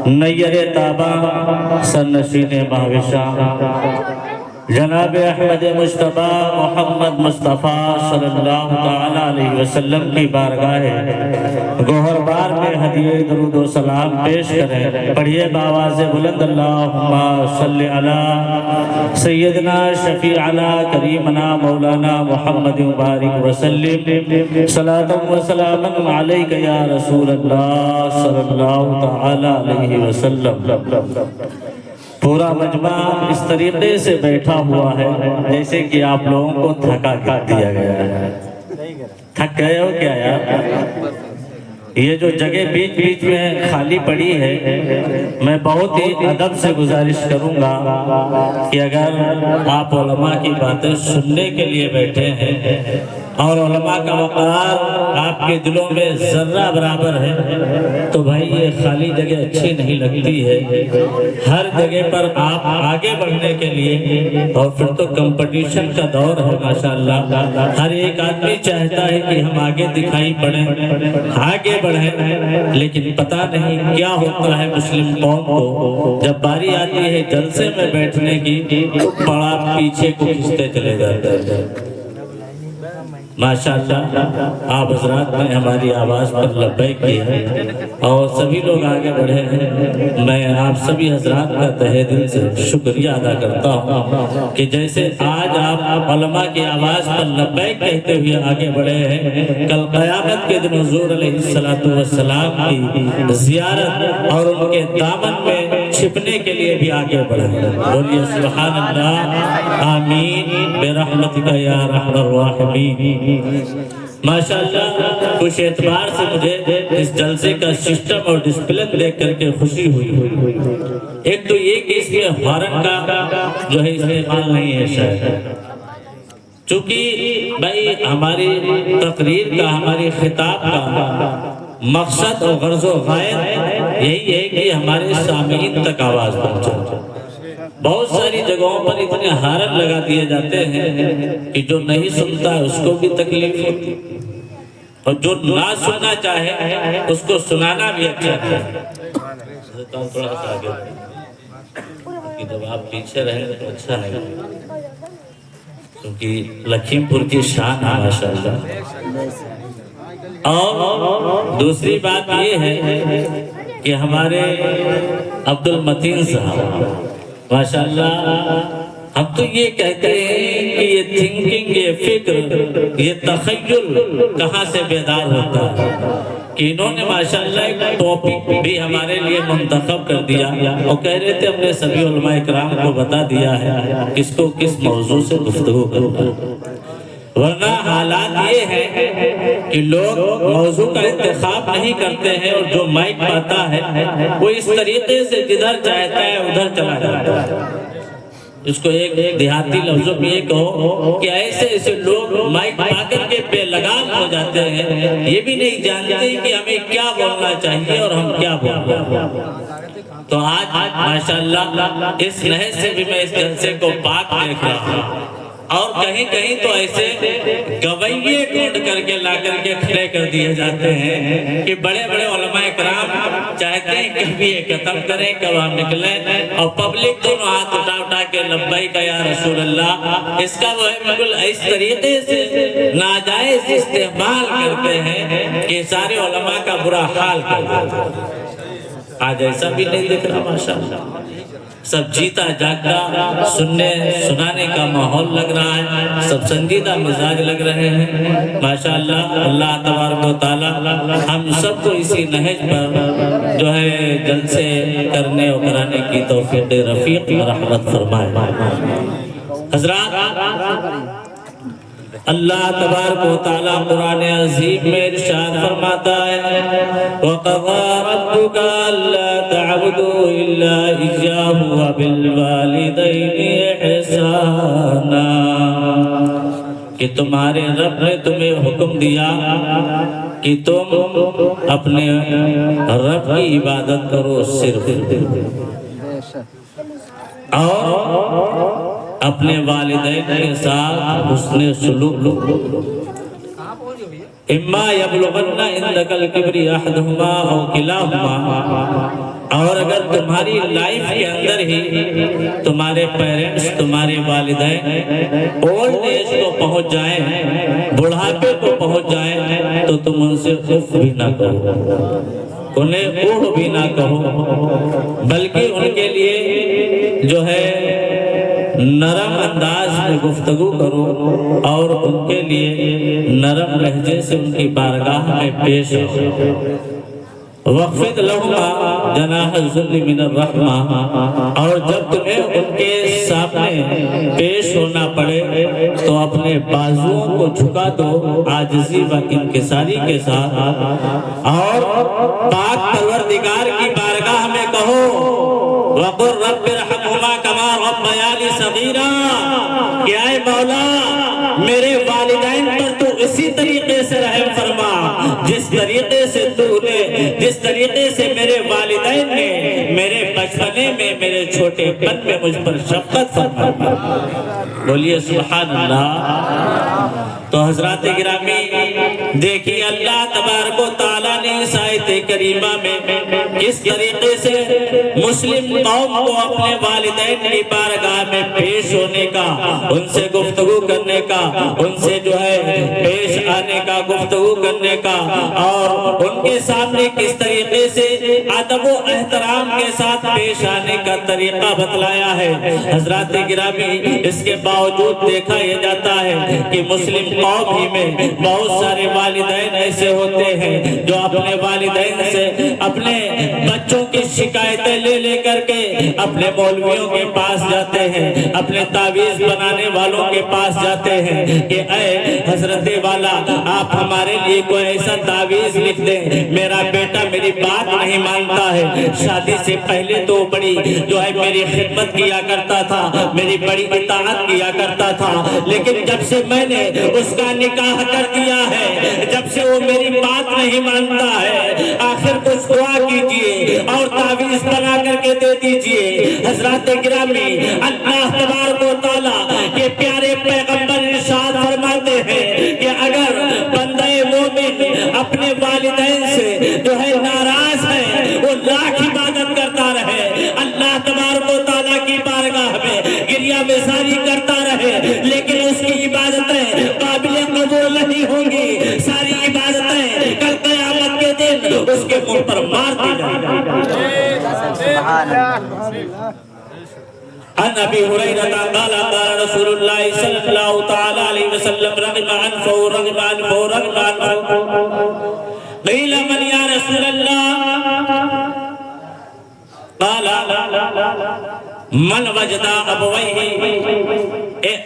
نیر تابا سرنشین مہوشاں جناب احمد مصطفیٰ محمد مصطفیٰ صلی اللہ تعالیٰ علیہ وسلم کی بارگاہ گوہر بار میں ہدیہ درود و سلام پیش کریں۔ پڑھیے بآواز بلند اللہم صلی علی سیدنا شفیعنا کریمنا مولانا محمد مبارک وسلم صلاۃ و سلام علیک یا رسول اللہ صلی اللہ تعالیٰ علیہ وسلم۔ پورا مجمع اس طریقے سے بیٹھا ہوا ہے جیسے کہ آپ لوگوں کو تھکا کر دیا گیا ہے۔ تھک گئے ہو کیا یار؟ یہ جو جگہ بیچ بیچ میں خالی پڑی ہے، میں بہت ہی ادب سے گزارش کروں گا کہ اگر آپ علماء کی باتیں سننے کے لیے بیٹھے ہیں اور علماء کا وقار آپ کے دلوں میں ذرہ برابر ہے تو بھائی یہ خالی جگہ اچھی نہیں لگتی ہے۔ ہر جگہ پر آپ آگے بڑھنے کے لیے، اور پھر تو کمپٹیشن کا دور ہے ماشاءاللہ، ہر ایک آدمی چاہتا ہے کہ ہم آگے دکھائی پڑیں، آگے بڑھیں، لیکن پتہ نہیں کیا ہوتا ہے مسلم قوم کو، جب باری آتی ہے جلسے میں بیٹھنے کی تو بڑا پیچھے کو کھنچتے چلے جاتے ہیں۔ ماشاءاللہ آپ حضرات نے ہماری آواز پر لبیک کی ہے اور سبھی لوگ آگے بڑھے ہیں۔ میں آپ سبھی حضرات کا تہہ دل سے شکریہ ادا کرتا ہوں کہ جیسے آج آپ علماء کی آواز پر لبیک کہتے ہوئے آگے بڑھے ہیں، کل قیامت کے دن حضور علیہ السلام کی زیارت اور ان کے دامن میں چھپنے کے لیے بھی آگے بڑھے ہیں۔ بولیے سبحان اللہ، آمین برحمتک یا ارحم الراحمین۔ ماشاءاللہ کچھ اعتبار سے مجھے اس جلسے کا سسٹم اور ڈسپلن دیکھ کر کے خوشی ہوئی۔ ایک تو یہ کہ اس میں ہارن کا جو ہے استعمال نہیں ہے شاید، چونکہ بھائی ہماری تقریر کا، ہماری خطاب کا مقصد اور غرض و غایت یہی ہے کہ ہمارے سامعین تک آواز پہنچے۔ بہت ساری جگہوں پر اتنے ہارن لگا دیے جاتے ہیں کہ جو نہیں سنتا ہے اس کو بھی تکلیف ہوتی، اور جو نہ سننا چاہے اس کو سنانا بھی اچھا ہے۔ تھوڑا سا آگے کہ جب آپ پیچھے رہیں تو اچھا نہیں، کیونکہ لکھیم پور کی شان ہے ماشاءاللہ۔ اور دوسری بات یہ ہے کہ ہمارے عبد المتین صاحب ماشاءاللہ، ہم تو یہ کہتے ہیں کہ یہ تھنکنگ، یہ فکر، یہ تخیل کہاں سے بیدار ہوتا ہے کہ انہوں نے ماشاءاللہ ایک ٹاپک بھی ہمارے لیے منتخب کر دیا اور کہہ رہے تھے ہم نے سبھی علماء اکرام کو بتا دیا ہے کس کو کس موضوع سے گفتگو کرنا ہے، ورنہ حالات یہ ہے کہ لوگ موضوع کا انتخاب نہیں کرتے ہیں اور جو مائک پاتا ہے وہ اس طریقے سے جدھر چاہتا ہے ادھر چلا جاتا ہے۔ اس کو ایک دیہاتی لفظوں میں یہ کہو کہ ایسے ایسے لوگ مائک پا کر کے بے لگام ہو جاتے ہیں، یہ بھی نہیں جانتے کہ ہمیں کیا بولنا چاہیے اور ہم کیا بولنا۔ تو آج ماشاءاللہ اس نہج سے بھی میں اس جلسے کو پاک دیکھ رہا ہوں، اور کہیں کہیں تو ایسے گویے ڈھونڈ کر کے لا کر کے کھڑے کر دیے جاتے ہیں کہ بڑے بڑے علماء اکرام چاہتے ہیں کبھی یہ ختم کریں کب ہم نکلیں، اور پبلک دونوں ہاتھ اٹھا کے لبیک یا رسول اللہ، اس کا وہ ہے بالکل اس طریقے سے ناجائز استعمال کرتے ہیں کہ سارے علماء کا برا حال کر دیتے ہیں۔ آج ایسا بھی نہیں دکھ رہا ماشاءاللہ، سب جیتا جاگتا سننے سنانے کا ماحول لگ رہا ہے، سب سنجیدہ مزاج لگ رہے ہیں ماشاءاللہ۔ اللہ تبارک و تعالی ہم سب کو اسی نہج پر جو ہے جلسے کرنے اور کرانے کی توفیق رفیق رحمت فرمائے۔ حضرات، اللہ تبارک و تعالی قرآن عظیم میں ارشاد فرماتا ہے وَقَضَى رَبُّكَ أَلَّا تَعْبُدُوا إِلَّا إِيَّاهُ وَبِالْوَالِدَيْنِ إِحْسَانًا، کہ تمہارے رب نے تمہیں حکم دیا کہ تم اپنے رب کی عبادت کرو صرف، اور اپنے والدین کے ساتھ حسن سلوک لو۔ اما یبلغن عندک الکبر احدہما او کلاہما، اور اگر تمہاری لائف کے اندر ہی تمہارے پیرنٹس، تمہارے والدین اولڈ ایج کو پہنچ جائیں، بڑھاپے کو پہنچ جائیں، تو تم ان سے اف بھی نہ کہو، انہیں اوہ بھی نہ کہو، بلکہ ان کے لیے جو ہے نرم انداز میں گفتگو کرو اور ان کے لیے نرم لہجے سے ان کی بارگاہ میں پیش آؤ۔ وَخْفِضْ لَهُمَا جَنَاحَ الذُّلِّ مِنَ الرَّحْمَةِ، اور جب تمہیں ان کے سامنے پیش ہونا پڑے تو اپنے بازوؤں کو جھکا دو عاجزی و انکساری کے ساتھ، اور پاک پروردگار کی بارگاہ میں کہو وَقُلْ رَبِّ ارْحَمْهُمَا كَمَا رَبَّيَانِي صَغِيرًا، کہ اے مولا میرے والدین پر تو اسی طریقے سے رحم فرما جس طریقے سے میرے والدین نے میرے بچپنے میں، میرے چھوٹے پن میں مجھ پر شفقت فرما۔ بولیے سبحان اللہ۔ تو حضرات گرامی دیکھیے اللہ تبارک و تعالیٰ نے اس آیت کریمہ میں کس طریقے سے مسلم قوم کو اپنے والدین کی بارگاہ میں پیش ہونے کا، ان سے گفتگو کرنے کا، ان سے جو ہے پیش آنے کا، گفتگو کرنے کا، اور ان کے سامنے کس طریقے سے ادب و احترام کے ساتھ پیش آنے کا طریقہ بتلایا ہے۔ حضرات گرامی اس کے باوجود دیکھا یہ جاتا ہے کہ مسلم قوم ہی میں بہت سارے والدین ایسے ہوتے ہیں جو اپنے والدین سے اپنے بچوں کی شکایتیں لے لے کر کے اپنے مولویوں کے پاس جاتے ہیں، اپنے تعویذ بنانے والوں کے پاس جاتے ہیں کہ اے حضرت والا آپ ہمارے لیے کوئی ایسا تعویذ لکھ دیں، میرا بیٹا میری بات نہیں مانتا ہے، شادی سے پہلے تو بڑی جو ہے میری خدمت کیا کرتا تھا، میری بڑی اطاعت کیا کرتا تھا، لیکن جب سے میں نے اس کا نکاح کر دیا ہے، جب سے وہ میری بات نہیں مانتا ہے، آخر کچھ دعا کیجئے اور تعویذ بنا کر کے دے دیجئے۔ حضرات گرامی اللہ تبارک و تعالیٰ کے پیارے پیغمبر ارشاد فرماتے ہیں کہ اگر بندہ مومن اپنے والدین سے جو ہے ناراض ہے، وہ لاکھ عبادت کرتا رہے، اللہ تبارک و تعالیٰ کی بارگاہ میں گریہ بیزاری کرتا رہے، لیکن اس کی عبادتیں قابل قبول نہیں ہوں گی، ساری عبادتیں کل قیامت کے دن اس کے منہ پر مار دی جائیں گی۔ عن ابی ہریرہ قال قال رسول اللہ صلی اللہ تعالی علیہ وسلم رغم عنفہ رغم عنفہ رغم عنفہ قیل من یا رسول اللہ قال من وجد ابویہ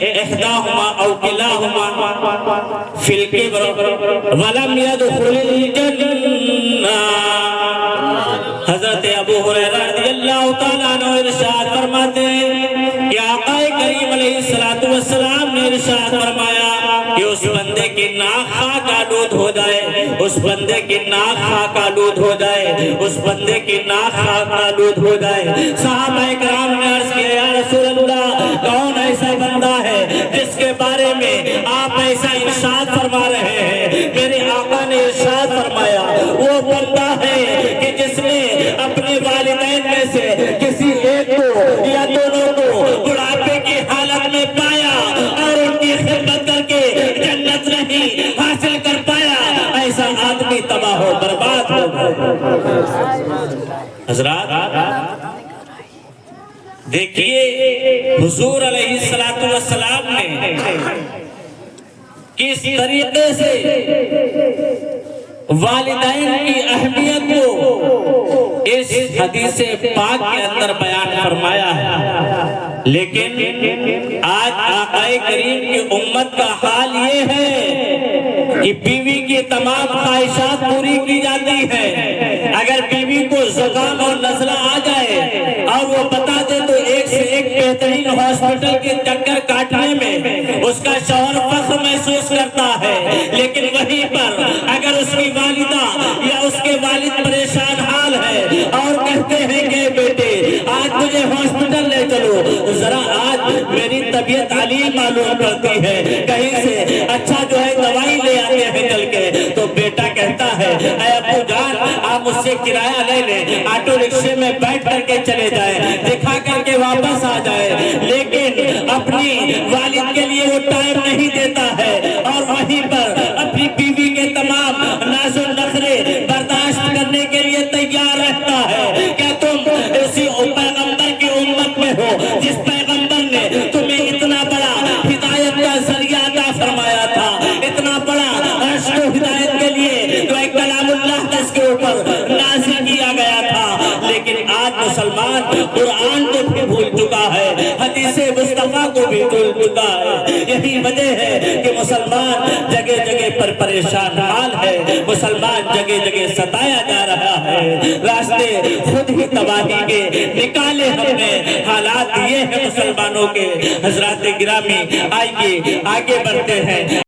احداہما او کلاہما فی الکبر ولم يدخل الجنہ۔ حضرت ابو ہریرہ رضی اللہ تعالیٰ عنہ ارشاد فرماتے ہیں کہ آقا کریم علیہ السلام نے ارشاد فرمایا کہ اس بندے کی ناک خاک آلود ہو جائے، اس بندے کی ناک خاک آلود ہو جائے، اس بندے کی ناک خاک آلود ہو جائے۔ صحابہ کرام نے عرض کیا یا رسول اللہ کون ایسا بندہ ہے جس کے بارے میں آپ ایسا ارشاد فرما رہے ہیں؟ میرے آقا نے ارشاد فرمایا وہ بندہ ہے کہ جس نے اپنے والدین میں سے کسی ایک کو یا دونوں کو بڑھاپے کی حالت میں پایا اور ان کی خدمت کر کے جنت نہیں حاصل کر پایا، ایسا آدمی تباہ ہو برباد ہو۔ حضرات دیکھیے حضور علیہ السلام نے کس طریقے سے والدین کی اہمیت کو اس حدیث پاک کے اندر بیان فرمایا ہے، لیکن آج آقا کریم کی امت کا حال یہ ہے کہ بیوی کی تمام خواہشات پوری کی جاتی ہیں، اگر بیوی کو زکام اور نزلہ آ جائے اور وہ بتا دے تو ایک سے ایک بہترین ہاسپٹل کے چکر کاٹنے میں اس کا شوہر فخر محسوس کرتا ہے، لیکن وہیں پر اگر اس کی والدہ یا اس کے والد پریشان حال ہے اور کہتے ہیں کہ بیٹے آج مجھے ہاسپٹل لے چلو ذرا، آج میری طبیعت علیل معلوم کرتی ہے، کہیں سے اچھا جو ہے دوائی لے آتے ہیں چل کے، ہے اے ابو جان آپ مجھ سے کرایہ لے لیں، آٹو رکشے میں بیٹھ کر کے چلے جائیں، دکھا کر کے واپس آ جائے، لیکن اپنی والد کے لیے وہ ٹائم نہیں دیتا ہے اور وہیں پر اپنی بیوی کے تمام ناز و نخرے برداشت کرنے کے لیے تیار رہتا ہے۔ کیا تم اسی پیغمبر کی امت میں ہو جس پیغمبر نے تمہیں اتنا بڑا ہدایت کا ذریعہ عطا فرمایا تھا، اتنا بڑا عرش کو ہدایت کے لیے تو ایک کلام اللہ جس کے اوپر نازل کیا گیا تھا، لیکن آج مسلمان قرآن کو بھی بھول چکا ہے، حدیث مصطفیٰ کو بھی بھول چکا ہے۔ یہی وجہ ہے کہ مسلمان جگہ جگہ پر پریشان حال ہے، مسلمان جگہ جگہ ستایا جا رہا ہے، راستے خود ہی تباہی کے نکالے ہم نے، حالات یہ ہیں مسلمانوں کے۔ حضرات گرامی آئیے آگے بڑھتے ہیں۔